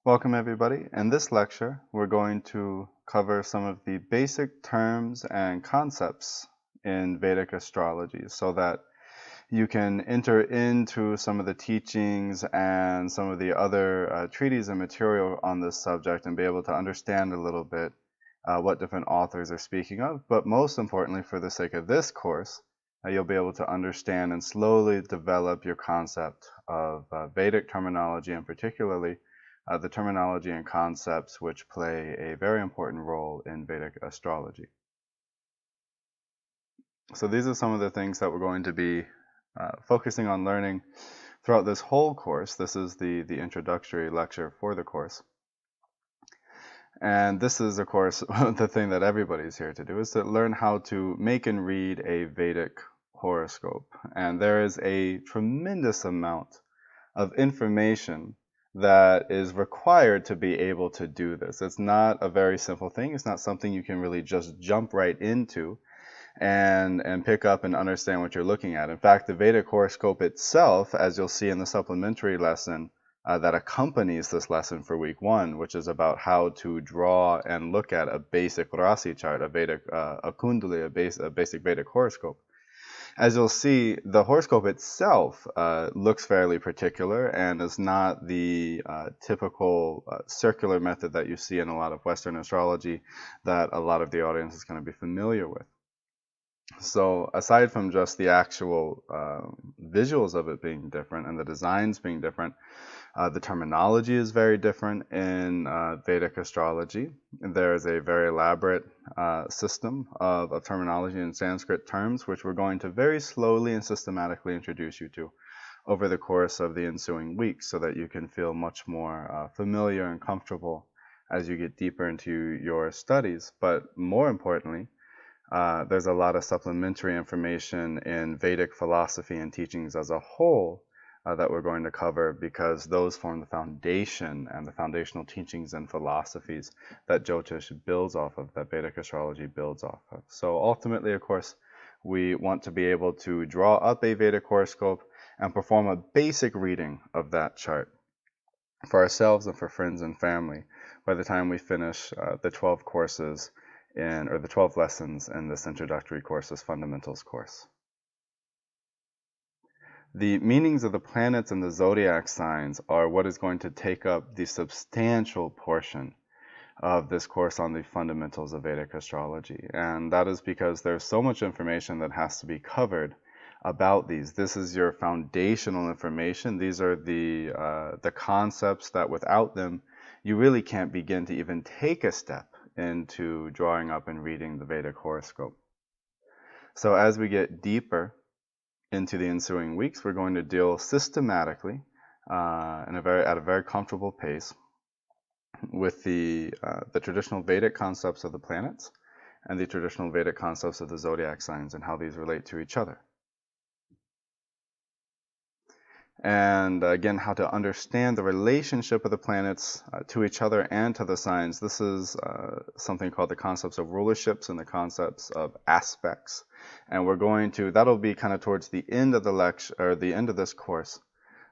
Welcome everybody. In this lecture, we're going to cover some of the basic terms and concepts in Vedic astrology so that you can enter into some of the teachings and some of the other treatises and material on this subject and be able to understand a little bit what different authors are speaking of. But most importantly, for the sake of this course, you'll be able to understand and slowly develop your concept of Vedic terminology, and particularly the terminology and concepts which play a very important role in Vedic astrology. So these are some of the things that we're going to be focusing on learning throughout this whole course. This is the introductory lecture for the course. And this is, of course, the thing that everybody's here to do, is to learn how to make and read a Vedic horoscope. And there is a tremendous amount of information that is required to be able to do this. It's not a very simple thing. It's not something you can really just jump right into and pick up and understand what you're looking at. In fact, the Vedic horoscope itself, as you'll see in the supplementary lesson that accompanies this lesson for week 1, which is about how to draw and look at a basic Rasi chart, a Kundali, a basic Vedic horoscope. As you'll see, the horoscope itself looks fairly particular and is not the typical circular method that you see in a lot of Western astrology that a lot of the audience is going to be familiar with. So aside from just the actual visuals of it being different and the designs being different, the terminology is very different in Vedic astrology. There is a very elaborate system of terminology in Sanskrit terms, which we're going to very slowly and systematically introduce you to over the course of the ensuing weeks, so that you can feel much more familiar and comfortable as you get deeper into your studies. But more importantly, there's a lot of supplementary information in Vedic philosophy and teachings as a whole that we're going to cover, because those form the foundation and the foundational teachings and philosophies that Jyotish builds off of, that Vedic astrology builds off of. So ultimately, of course, we want to be able to draw up a Vedic horoscope and perform a basic reading of that chart for ourselves and for friends and family by the time we finish the 12 courses or the 12 lessons in this introductory course, this fundamentals course. The meanings of the planets and the zodiac signs are what is going to take up the substantial portion of this course on the fundamentals of Vedic astrology. And that is because there's so much information that has to be covered about these. This is your foundational information. These are the concepts that without them, you really can't begin to even take a step into drawing up and reading the Vedic horoscope. So as we get deeper into the ensuing weeks, we're going to deal systematically at a very comfortable pace with the traditional Vedic concepts of the planets and the traditional Vedic concepts of the zodiac signs and how these relate to each other. And again, how to understand the relationship of the planets to each other and to the signs. This is something called the concepts of rulerships and the concepts of aspects. And that'll be kind of towards the end of the lecture, or the end of this course,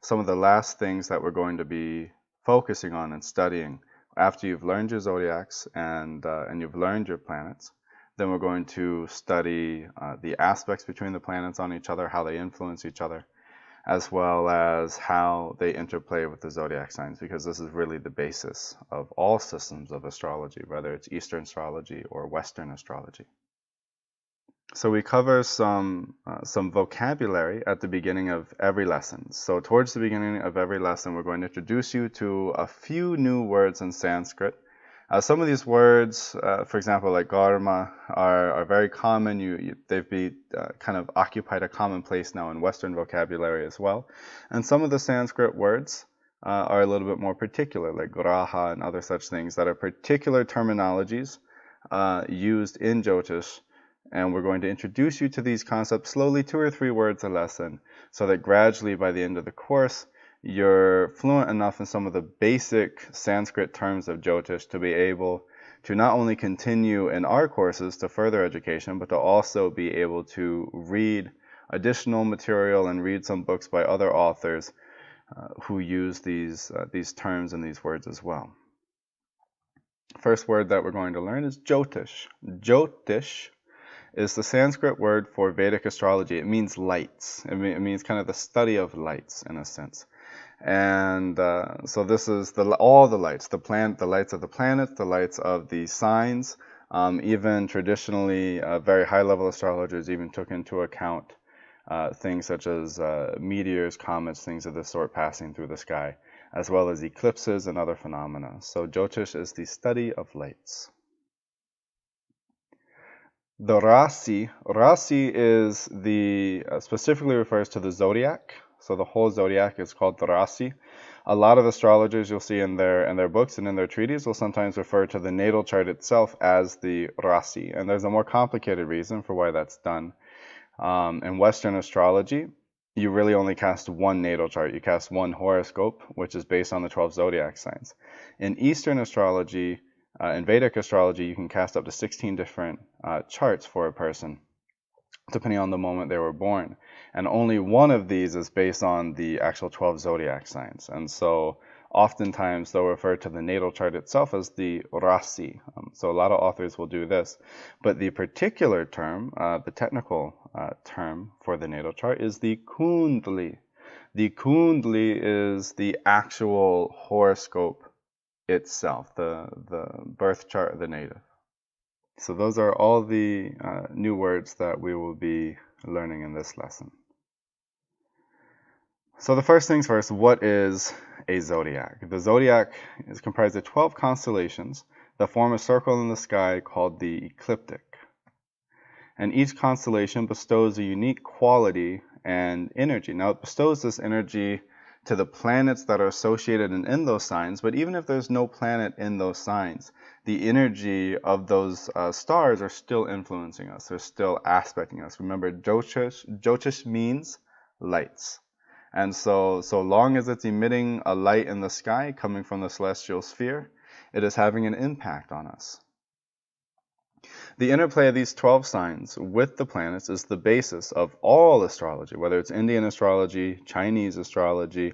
some of the last things that we're going to be focusing on and studying. After you've learned your zodiacs and you've learned your planets, then we're going to study the aspects between the planets on each other, how they influence each other, as well as how they interplay with the zodiac signs, because this is really the basis of all systems of astrology, whether it's Eastern astrology or Western astrology. So we cover some vocabulary at the beginning of every lesson. So towards the beginning of every lesson, we're going to introduce you to a few new words in Sanskrit. Some of these words, for example, like garma, are very common. They've kind of occupied a common place now in Western vocabulary as well. And some of the Sanskrit words are a little bit more particular, like graha and other such things that are particular terminologies used in Jyotish. And we're going to introduce you to these concepts slowly, 2 or 3 words a lesson, so that gradually by the end of the course, you're fluent enough in some of the basic Sanskrit terms of Jyotish to be able to not only continue in our courses to further education, but to also be able to read additional material and read some books by other authors who use these terms and these words as well. First word that we're going to learn is Jyotish. Jyotish is the Sanskrit word for Vedic astrology. It means lights. It means kind of the study of lights in a sense. And so this is all the lights, the lights of the planets, the lights of the signs. Even traditionally, very high-level astrologers even took into account things such as meteors, comets, things of this sort passing through the sky, as well as eclipses and other phenomena. So Jyotish is the study of lights. The Rasi is specifically refers to the zodiac. So the whole zodiac is called the Rasi. A lot of astrologers you'll see in their books and in their treatises will sometimes refer to the natal chart itself as the Rasi. And there's a more complicated reason for why that's done. In Western astrology, you really only cast one natal chart. You cast one horoscope, which is based on the 12 zodiac signs. In Eastern astrology, in Vedic astrology, you can cast up to 16 different charts for a person, depending on the moment they were born. And only one of these is based on the actual 12 zodiac signs. And so oftentimes they'll refer to the natal chart itself as the Rasi. So a lot of authors will do this. But the particular term, the technical term for the natal chart is the Kundli. The Kundli is the actual horoscope itself, the birth chart of the native. So those are all the new words that we will be learning in this lesson. So the first things first, what is a zodiac? The zodiac is comprised of 12 constellations that form a circle in the sky called the ecliptic. And each constellation bestows a unique quality and energy. Now it bestows this energy to the planets that are associated in those signs, but even if there's no planet in those signs, the energy of those stars are still influencing us. They're still aspecting us. Remember, Jyotish means lights. And so long as it's emitting a light in the sky coming from the celestial sphere, it is having an impact on us. The interplay of these 12 signs with the planets is the basis of all astrology, whether it's Indian astrology, Chinese astrology,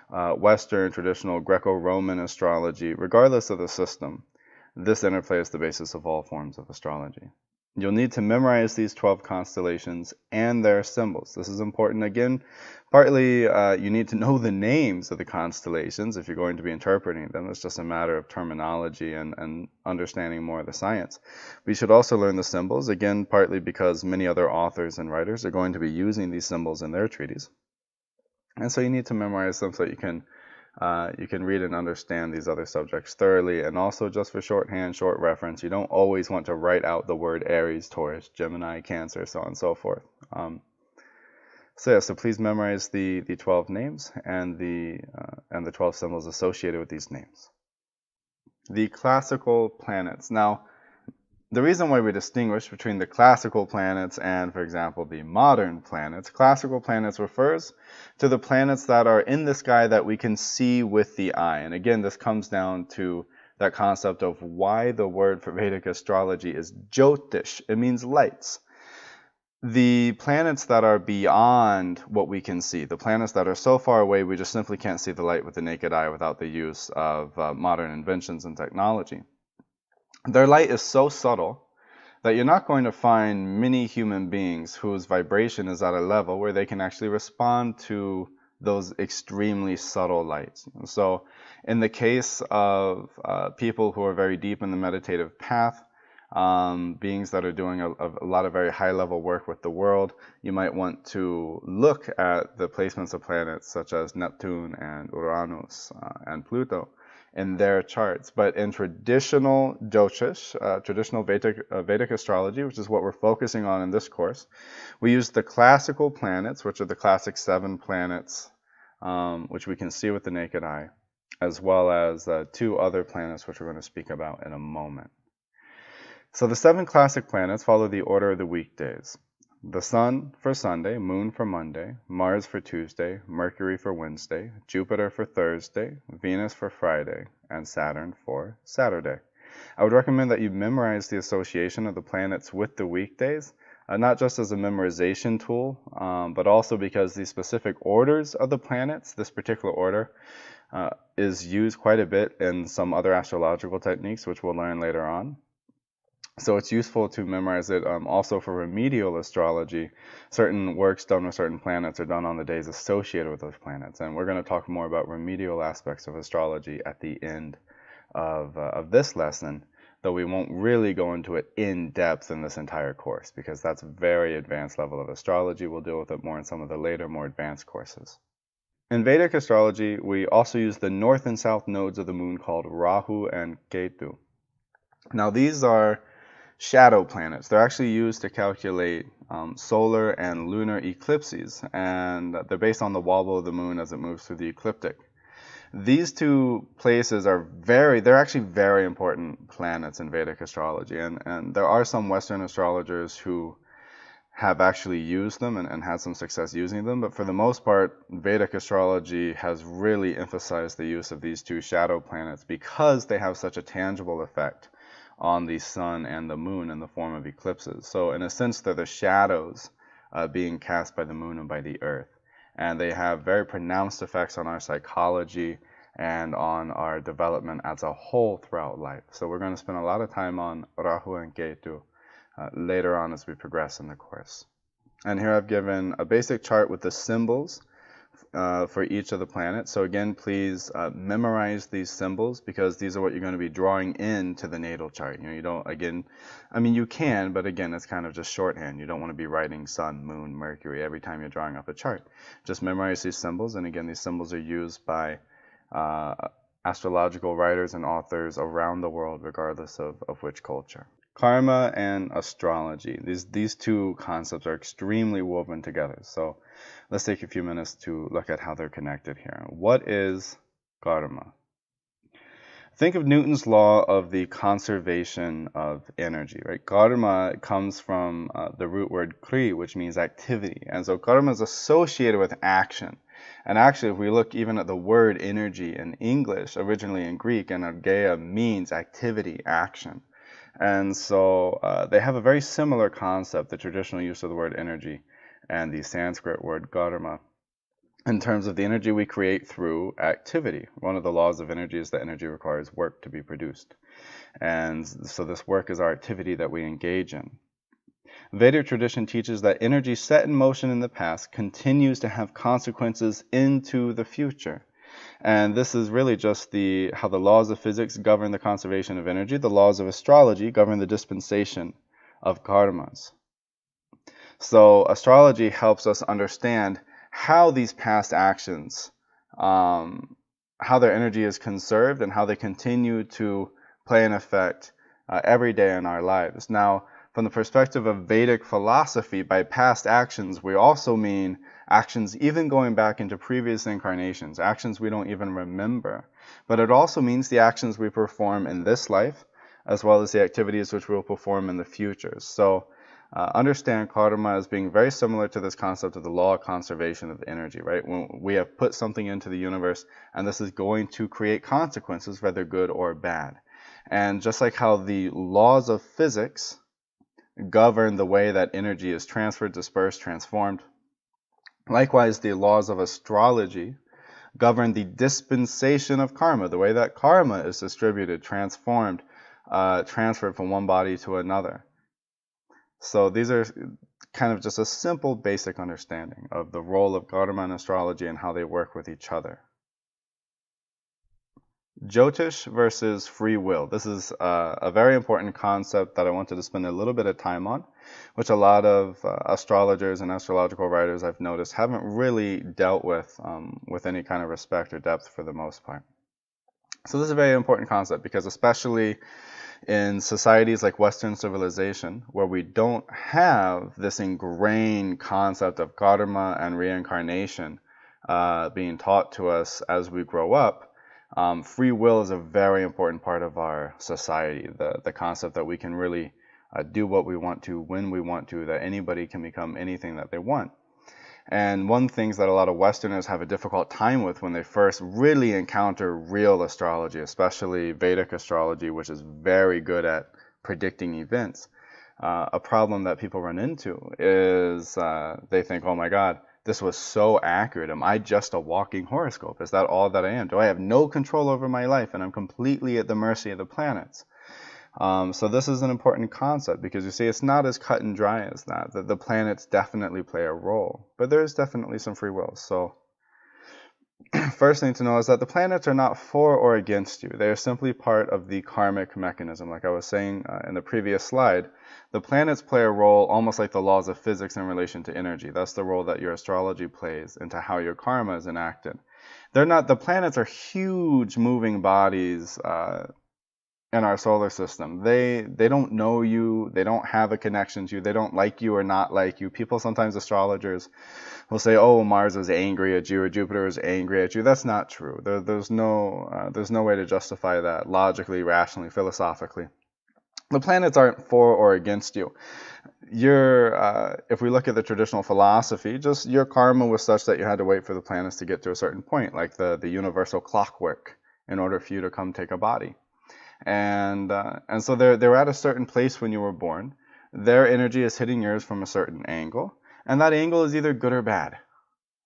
Western, traditional Greco-Roman astrology, regardless of the system. This interplay is the basis of all forms of astrology. You'll need to memorize these 12 constellations and their symbols. This is important. Again, partly you need to know the names of the constellations if you're going to be interpreting them. It's just a matter of terminology and understanding more of the science. We should also learn the symbols, again, partly because many other authors and writers are going to be using these symbols in their treatises. And so you need to memorize them so that you can read and understand these other subjects thoroughly. And also, just for shorthand, short reference, you don't always want to write out the word Aries, Taurus, Gemini, Cancer, so on and so forth. So please memorize the 12 names and the 12 symbols associated with these names. The classical planets. Now, the reason why we distinguish between the classical planets and, for example, the modern planets, classical planets refers to the planets that are in the sky that we can see with the eye. And again, this comes down to that concept of why the word for Vedic astrology is Jyotish. It means lights. The planets that are beyond what we can see, the planets that are so far away we just simply can't see the light with the naked eye without the use of modern inventions and technology. Their light is so subtle that you're not going to find many human beings whose vibration is at a level where they can actually respond to those extremely subtle lights. So in the case of people who are very deep in the meditative path, beings that are doing a lot of very high-level work with the world, you might want to look at the placements of planets such as Neptune and Uranus and Pluto in their charts. But in traditional Jyotish, traditional Vedic astrology, which is what we're focusing on in this course, we use the classical planets, which are the classic 7 planets, which we can see with the naked eye, as well as 2 other planets, which we're going to speak about in a moment. So the 7 classic planets follow the order of the weekdays. The Sun for Sunday, Moon for Monday, Mars for Tuesday, Mercury for Wednesday, Jupiter for Thursday, Venus for Friday, and Saturn for Saturday. I would recommend that you memorize the association of the planets with the weekdays, not just as a memorization tool, but also because the specific orders of the planets, this particular order, is used quite a bit in some other astrological techniques, which we'll learn later on. So it's useful to memorize it also for remedial astrology. Certain works done with certain planets are done on the days associated with those planets. And we're going to talk more about remedial aspects of astrology at the end of this lesson, though we won't really go into it in depth in this entire course because that's a very advanced level of astrology. We'll deal with it more in some of the later, more advanced courses. In Vedic astrology, we also use the north and south nodes of the moon called Rahu and Ketu. Now these are shadow planets. They're actually used to calculate solar and lunar eclipses, and they're based on the wobble of the moon as it moves through the ecliptic. These two places are they're actually very important planets in Vedic astrology, and there are some Western astrologers who have actually used them and had some success using them, but for the most part, Vedic astrology has really emphasized the use of these two shadow planets because they have such a tangible effect on the sun and the moon in the form of eclipses. So in a sense, they're the shadows being cast by the moon and by the earth. And they have very pronounced effects on our psychology and on our development as a whole throughout life. So we're going to spend a lot of time on Rahu and Ketu later on as we progress in the course. And here I've given a basic chart with the symbols for each of the planets. So again, please memorize these symbols because these are what you're going to be drawing into the natal chart. You don't, again, I mean, you can, but again, it's kind of just shorthand. You don't want to be writing sun, moon, Mercury every time you're drawing up a chart. Just memorize these symbols, and again, these symbols are used by astrological writers and authors around the world, regardless of which culture. Karma and astrology. These two concepts are extremely woven together. So let's take a few minutes to look at how they're connected here. What is karma? Think of Newton's law of the conservation of energy, right? Karma comes from the root word kri, which means activity. And so karma is associated with action. And actually, if we look even at the word energy in English, originally in Greek, energeia means activity, action. And so they have a very similar concept, the traditional use of the word energy and the Sanskrit word karma, in terms of the energy we create through activity. One of the laws of energy is that energy requires work to be produced. And so this work is our activity that we engage in. Vedic tradition teaches that energy set in motion in the past continues to have consequences into the future. And this is really just how the laws of physics govern the conservation of energy. The laws of astrology govern the dispensation of karmas. So astrology helps us understand how these past actions, how their energy is conserved and how they continue to play an effect every day in our lives. Now, from the perspective of Vedic philosophy, by past actions, we also mean actions even going back into previous incarnations, actions we don't even remember. But it also means the actions we perform in this life, as well as the activities which we'll perform in the future. So understand karma as being very similar to this concept of the law of conservation of energy, right? When we have put something into the universe, and this is going to create consequences, whether good or bad. And just like how the laws of physics govern the way that energy is transferred, dispersed, transformed, likewise, the laws of astrology govern the dispensation of karma, the way that karma is distributed, transformed, transferred from one body to another. So these are kind of just a simple, basic understanding of the role of karma and astrology and how they work with each other. Jyotish versus free will. This is a very important concept that I wanted to spend a little bit of time on, which a lot of astrologers and astrological writers I've noticed haven't really dealt with any kind of respect or depth for the most part. So this is a very important concept because especially in societies like Western civilization, where we don't have this ingrained concept of karma and reincarnation being taught to us as we grow up, free will is a very important part of our society. The concept that we can really do what we want to, when we want to, that anybody can become anything that they want. And one thing that a lot of Westerners have a difficult time with when they first really encounter real astrology, especially Vedic astrology, which is very good at predicting events, a problem that people run into is they think, oh my God, this was so accurate. Am I just a walking horoscope? Is that all that I am? Do I have no control over my life and I'm completely at the mercy of the planets? So this is an important concept because you see it's not as cut and dry as that. The planets definitely play a role, but there's definitely some free will. So first thing to know is that the planets are not for or against you. They are simply part of the karmic mechanism. Like I was saying in the previous slide, the planets play a role almost like the laws of physics in relation to energy. That's the role that your astrology plays into how your karma is enacted. They're not, the planets are huge moving bodies in our solar system. They don't know you, they don't have a connection to you, they don't like you or not like you. People, sometimes astrologers will say, oh, Mars is angry at you or Jupiter is angry at you. That's not true. There's no way to justify that logically, rationally, philosophically. The planets aren't for or against you. If we look at the traditional philosophy, just your karma was such that you had to wait for the planets to get to a certain point, like the universal clockwork, in order for you to come take a body. And so they're at a certain place when you were born. Their energy is hitting yours from a certain angle, and that angle is either good or bad,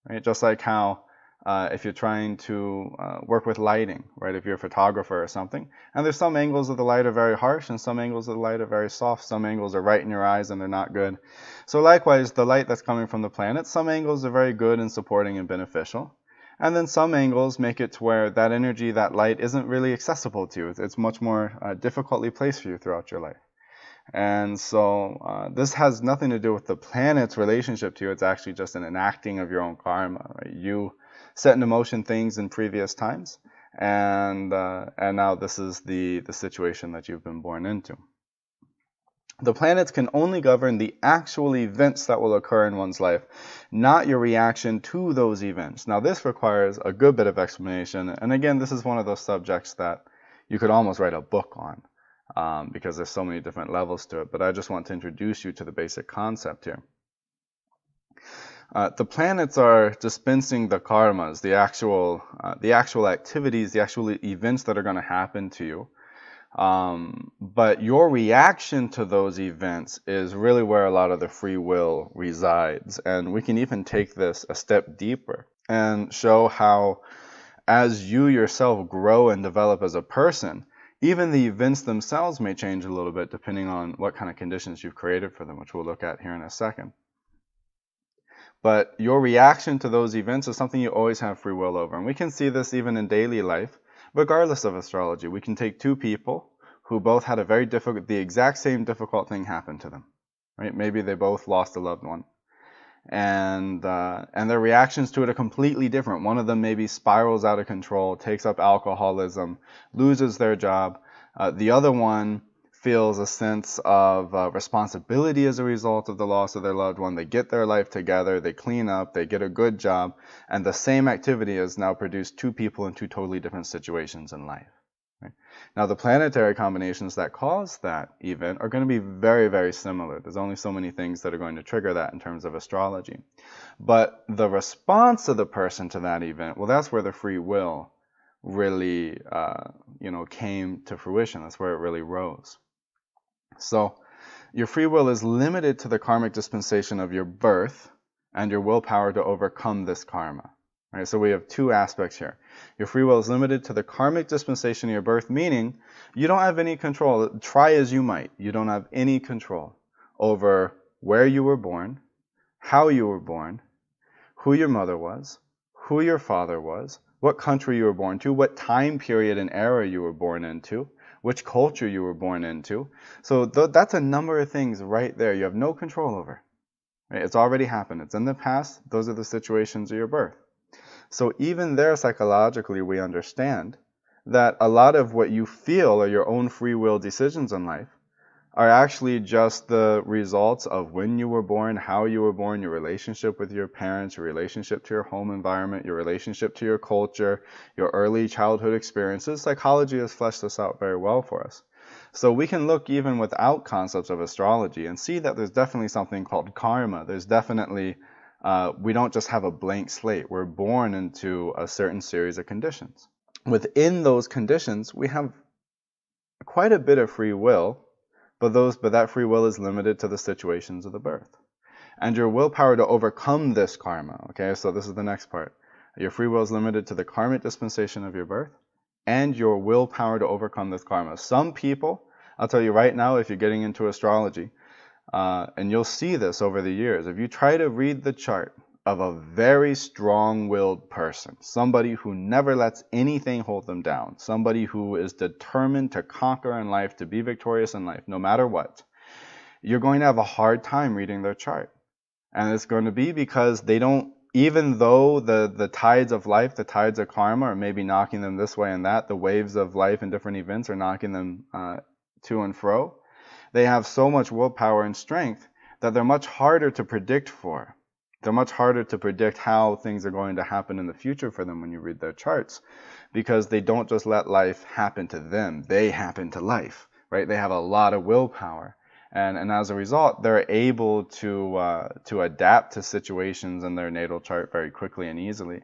right? Just like how if you're trying to work with lighting, right? If you're a photographer or something, and there's some angles of the light are very harsh and some angles of the light are very soft. Some angles are right in your eyes and they're not good. So likewise, the light that's coming from the planet, some angles are very good and supporting and beneficial. And then some angles make it to where that energy, that light, isn't really accessible to you. It's much more difficultly placed for you throughout your life. And so this has nothing to do with the planet's relationship to you. It's actually just an enacting of your own karma. Right? You set into motion things in previous times, and now this is the situation that you've been born into. The planets can only govern the actual events that will occur in one's life, not your reaction to those events. Now, this requires a good bit of explanation, and again, this is one of those subjects that you could almost write a book on, because there's so many different levels to it, but I just want to introduce you to the basic concept here. The planets are dispensing the karmas, the actual activities, the actual events that are going to happen to you. But your reaction to those events is really where a lot of the free will resides. And we can even take this a step deeper and show how, as you yourself grow and develop as a person, even the events themselves may change a little bit depending on what kind of conditions you've created for them, which we'll look at here in a second. But your reaction to those events is something you always have free will over. And we can see this even in daily life. Regardless of astrology, we can take two people who both had the exact same difficult thing happen to them, right? Maybe they both lost a loved one, and their reactions to it are completely different. One of them maybe spirals out of control, takes up alcoholism, loses their job. The other one feels a sense of responsibility as a result of the loss of their loved one. They get their life together, they clean up, they get a good job, and the same activity has now produced two people in two totally different situations in life. Right? Now, the planetary combinations that cause that event are going to be very, very similar. There's only so many things that are going to trigger that in terms of astrology. But the response of the person to that event, well, that's where the free will really came to fruition. That's where it really rose. So your free will is limited to the karmic dispensation of your birth and your willpower to overcome this karma. Right? So we have two aspects here. Your free will is limited to the karmic dispensation of your birth, meaning you don't have any control. Try as you might. You don't have any control over where you were born, how you were born, who your mother was, who your father was, what country you were born to, what time period and era you were born into, which culture you were born into. So that's a number of things right there you have no control over. Right? It's already happened. It's in the past. Those are the situations of your birth. So even there, psychologically, we understand that a lot of what you feel are your own free will decisions in life are actually just the results of when you were born, how you were born, your relationship with your parents, your relationship to your home environment, your relationship to your culture, your early childhood experiences. Psychology has fleshed this out very well for us. So we can look even without concepts of astrology and see that there's definitely something called karma. There's definitely we don't just have a blank slate. We're born into a certain series of conditions. Within those conditions, we have quite a bit of free will, but that free will is limited to the situations of the birth. And your willpower to overcome this karma, okay, so this is the next part. Your free will is limited to the karmic dispensation of your birth and your willpower to overcome this karma. Some people, I'll tell you right now, if you're getting into astrology, and you'll see this over the years, if you try to read the chart of a very strong-willed person, somebody who never lets anything hold them down, somebody who is determined to conquer in life, to be victorious in life, no matter what, you're going to have a hard time reading their chart. And it's going to be because they don't, even though the tides of life, the tides of karma are maybe knocking them this way and that, the waves of life and different events are knocking them to and fro, they have so much willpower and strength that they're much harder to predict for. They're much harder to predict how things are going to happen in the future for them when you read their charts, because they don't just let life happen to them, they happen to life, right? They have a lot of willpower. And as a result, they're able to adapt to situations in their natal chart very quickly and easily.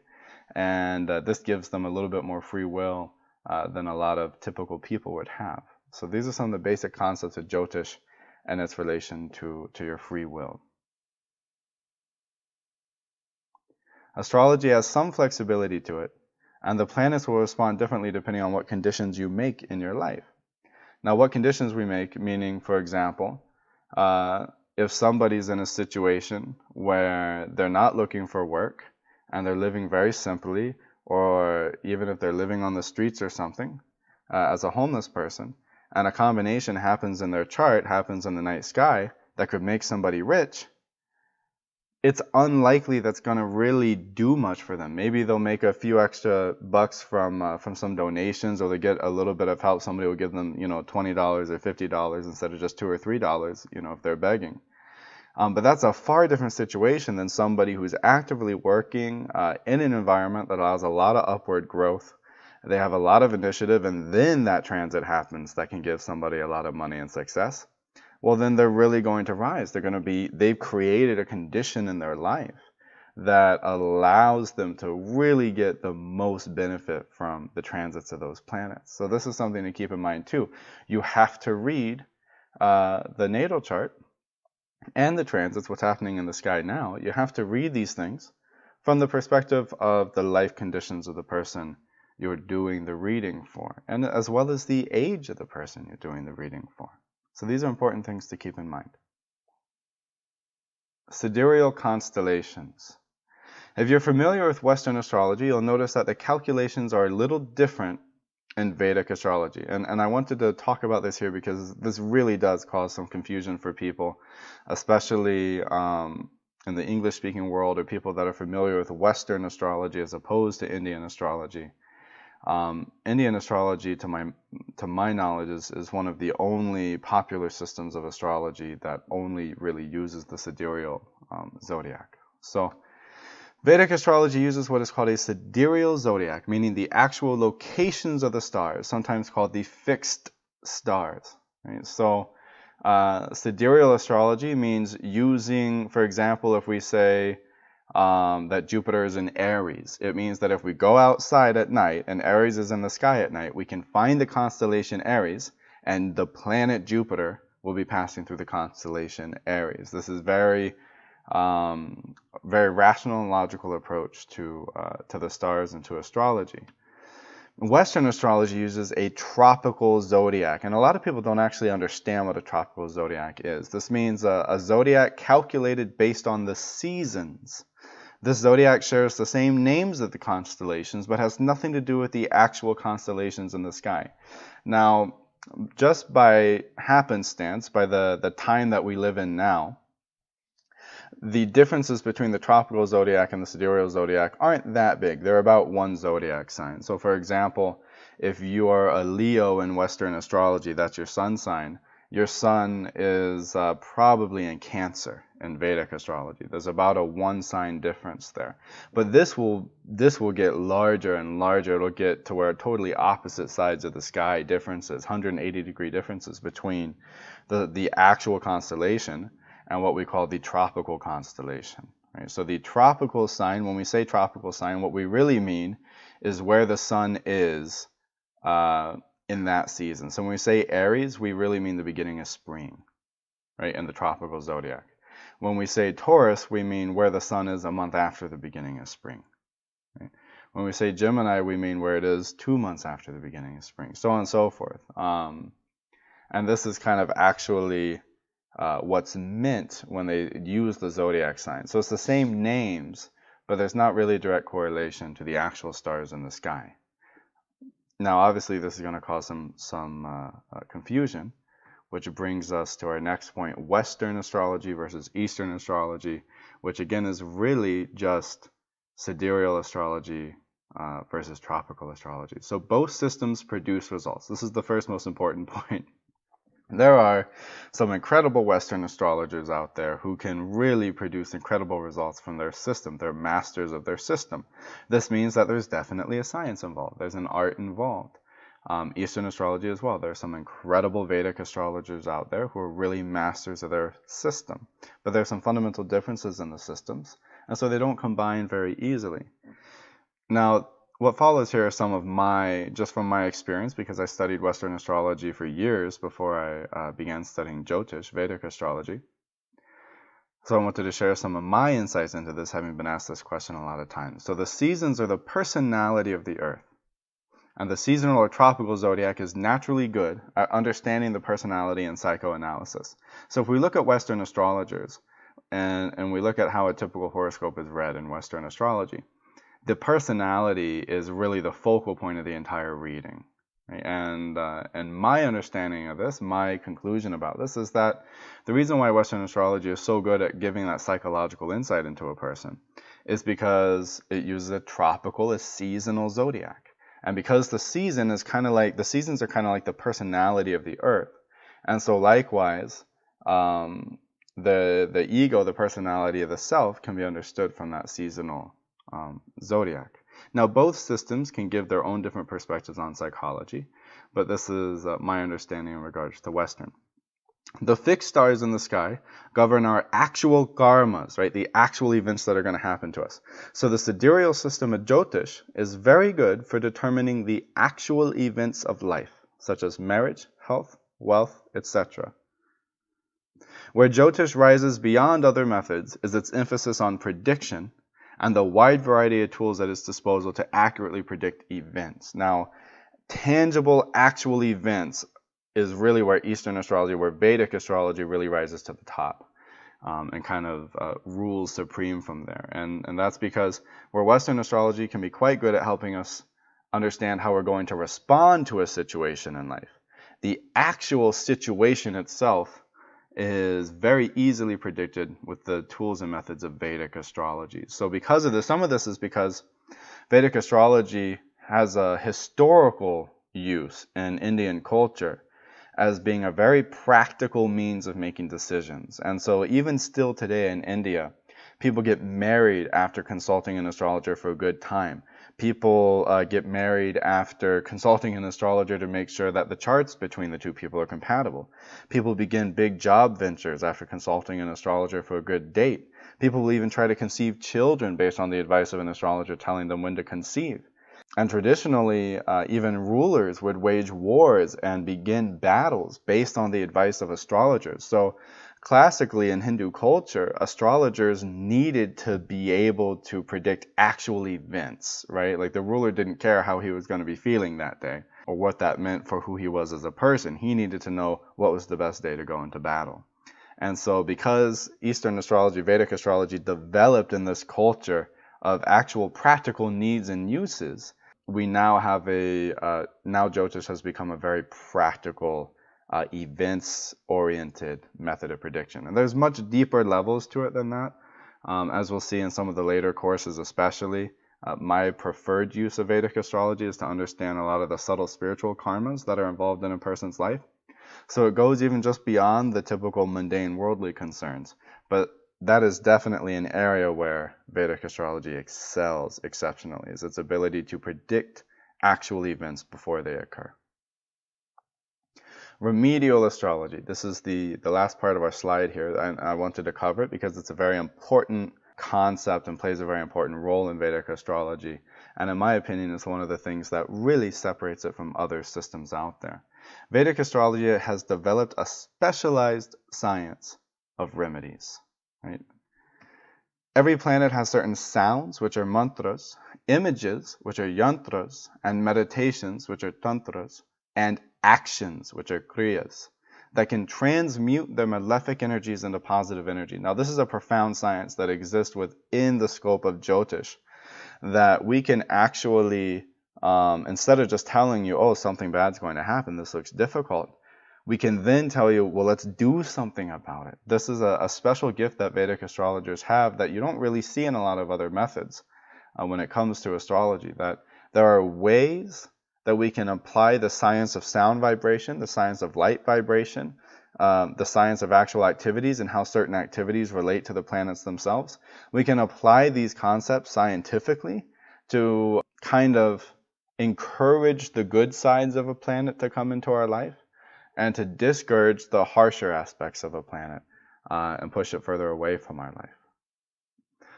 And this gives them a little bit more free will than a lot of typical people would have. So these are some of the basic concepts of Jyotish and its relation to your free will. Astrology has some flexibility to it, and the planets will respond differently depending on what conditions you make in your life. Now, what conditions we make, meaning, for example, if somebody's in a situation where they're not looking for work and they're living very simply, or even if they're living on the streets or something, as a homeless person, and a combination happens in their chart, happens in the night sky, that could make somebody rich, it's unlikely that's going to really do much for them. Maybe they'll make a few extra bucks from some donations, or they get a little bit of help. Somebody will give them, $20 or $50 instead of just $2 or $3, if they're begging. But that's a far different situation than somebody who's actively working in an environment that allows a lot of upward growth. They have a lot of initiative, and then that transit happens that can give somebody a lot of money and success. Well, then they're really going to rise. They've created a condition in their life that allows them to really get the most benefit from the transits of those planets. So this is something to keep in mind too. You have to read the natal chart and the transits, what's happening in the sky now. You have to read these things from the perspective of the life conditions of the person you're doing the reading for, and as well as the age of the person you're doing the reading for. So these are important things to keep in mind. Sidereal constellations. If you're familiar with Western astrology, you'll notice that the calculations are a little different in Vedic astrology. And I wanted to talk about this here because this really does cause some confusion for people, especially in the English-speaking world, or people that are familiar with Western astrology as opposed to Indian astrology. Indian astrology, to my knowledge, is one of the only popular systems of astrology that only really uses the sidereal zodiac. So Vedic astrology uses what is called a sidereal zodiac, meaning the actual locations of the stars, sometimes called the fixed stars. Right? So sidereal astrology means using, for example, if we say that Jupiter is in Aries, it means that if we go outside at night and Aries is in the sky at night, we can find the constellation Aries, and the planet Jupiter will be passing through the constellation Aries. This is very rational and logical approach to the stars and to astrology. Western astrology uses a tropical zodiac, and a lot of people don't actually understand what a tropical zodiac is. This means a zodiac calculated based on the seasons. This zodiac shares the same names of the constellations, but has nothing to do with the actual constellations in the sky. Now, just by happenstance, by the time that we live in now, the differences between the tropical zodiac and the sidereal zodiac aren't that big. They're about one zodiac sign. So for example, if you are a Leo in Western astrology, that's your sun sign, your sun is probably in Cancer in Vedic astrology. There's about a one sign difference there. But this will get larger and larger. It'll get to where totally opposite sides of the sky differences, 180-degree differences between the actual constellation and what we call the tropical constellation. right? So the tropical sign, when we say tropical sign, what we really mean is where the sun is in that season. So when we say Aries, we really mean the beginning of spring, right, in the tropical zodiac. When we say Taurus, we mean where the sun is a month after the beginning of spring. Right? When we say Gemini, we mean where it is 2 months after the beginning of spring, so on and so forth. And this is kind of actually what's meant when they use the zodiac sign. So it's the same names, but there's not really a direct correlation to the actual stars in the sky. Now, obviously, this is going to cause some confusion, which brings us to our next point, Western astrology versus Eastern astrology, which again is really just sidereal astrology versus tropical astrology. So both systems produce results. This is the first most important point. There are some incredible Western astrologers out there who can really produce incredible results from their system. They're masters of their system. This means that there's definitely a science involved. There's an art involved. Eastern astrology as well. There are some incredible Vedic astrologers out there who are really masters of their system. But there's some fundamental differences in the systems, and so they don't combine very easily. Now, what follows here are some of just from my experience, because I studied Western astrology for years before I began studying Jyotish, Vedic astrology. So I wanted to share some of my insights into this, having been asked this question a lot of times. So the seasons are the personality of the earth. And the seasonal or tropical zodiac is naturally good at understanding the personality and psychoanalysis. So if we look at Western astrologers, and we look at how a typical horoscope is read in Western astrology, the personality is really the focal point of the entire reading. Right? And my understanding of this, my conclusion about this, is that the reason why Western astrology is so good at giving that psychological insight into a person is because it uses a tropical, a seasonal zodiac. And because the seasons are kind of like the personality of the earth. And so likewise, the ego, the personality of the self, can be understood from that seasonal zodiac. Now, both systems can give their own different perspectives on psychology, but this is my understanding in regards to Western. The fixed stars in the sky govern our actual karmas, right? The actual events that are going to happen to us. So the sidereal system of Jyotish is very good for determining the actual events of life, such as marriage, health, wealth, etc. Where Jyotish rises beyond other methods is its emphasis on prediction and the wide variety of tools at its disposal to accurately predict events. Now, tangible, actual events is really where Eastern astrology, where Vedic astrology really rises to the top and kind of rules supreme from there. And that's because where Western astrology can be quite good at helping us understand how we're going to respond to a situation in life, the actual situation itself is very easily predicted with the tools and methods of Vedic astrology. So because of this, some of this is because Vedic astrology has a historical use in Indian culture as being a very practical means of making decisions. And so even still today in India, people get married after consulting an astrologer for a good time. People get married after consulting an astrologer to make sure that the charts between the two people are compatible. People begin big job ventures after consulting an astrologer for a good date. People will even try to conceive children based on the advice of an astrologer telling them when to conceive. And traditionally, even rulers would wage wars and begin battles based on the advice of astrologers. So classically in Hindu culture, astrologers needed to be able to predict actual events, right? Like the ruler didn't care how he was going to be feeling that day or what that meant for who he was as a person. He needed to know what was the best day to go into battle. And so because Eastern astrology, Vedic astrology developed in this culture of actual practical needs and uses, we now have now Jyotish has become a very practical, events-oriented method of prediction. And there's much deeper levels to it than that, as we'll see in some of the later courses especially. My preferred use of Vedic astrology is to understand a lot of the subtle spiritual karmas that are involved in a person's life. So it goes even just beyond the typical mundane worldly concerns. But that is definitely an area where Vedic astrology excels exceptionally, is its ability to predict actual events before they occur. Remedial astrology. This is the last part of our slide here, and I wanted to cover it because it's a very important concept and plays a very important role in Vedic astrology. And in my opinion, it's one of the things that really separates it from other systems out there. Vedic astrology has developed a specialized science of remedies. Right? Every planet has certain sounds, which are mantras, images, which are yantras, and meditations, which are tantras, and actions, which are kriyas, that can transmute their malefic energies into positive energy. Now, this is a profound science that exists within the scope of Jyotish, that we can actually, instead of just telling you, oh, something bad's going to happen, this looks difficult, we can then tell you, well, let's do something about it. This is a special gift that Vedic astrologers have that you don't really see in a lot of other methods when it comes to astrology, that there are ways that we can apply the science of sound vibration, the science of light vibration, the science of actual activities and how certain activities relate to the planets themselves. We can apply these concepts scientifically to kind of encourage the good sides of a planet to come into our life, and to discourage the harsher aspects of a planet and push it further away from our life.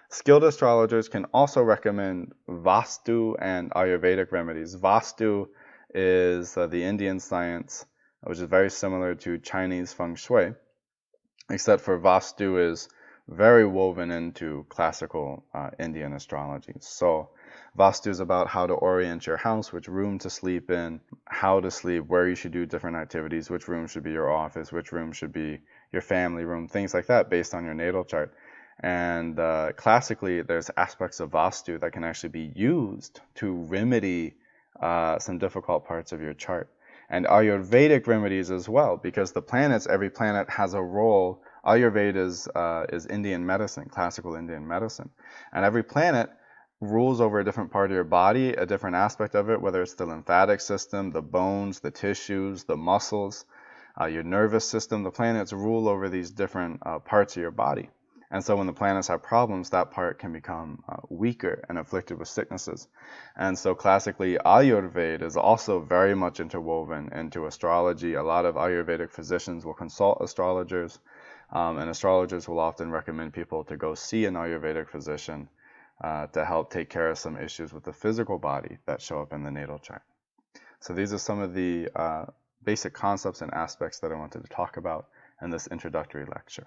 Skilled astrologers can also recommend Vastu and Ayurvedic remedies. Vastu is the Indian science, which is very similar to Chinese feng shui, except for Vastu is very woven into classical Indian astrology. So Vastu is about how to orient your house, which room to sleep in, how to sleep, where you should do different activities, which room should be your office, which room should be your family room, things like that based on your natal chart. And classically, there's aspects of Vastu that can actually be used to remedy some difficult parts of your chart. And Ayurvedic remedies as well, because the planets, every planet has a role. Ayurveda is Indian medicine, classical Indian medicine. And every planet rules over a different part of your body, a different aspect of it, whether it's the lymphatic system, the bones, the tissues, the muscles, your nervous system. The planets rule over these different parts of your body. And so when the planets have problems, that part can become weaker and afflicted with sicknesses. And so classically, Ayurveda is also very much interwoven into astrology. A lot of Ayurvedic physicians will consult astrologers, and astrologers will often recommend people to go see an Ayurvedic physician to help take care of some issues with the physical body that show up in the natal chart. So these are some of the basic concepts and aspects that I wanted to talk about in this introductory lecture.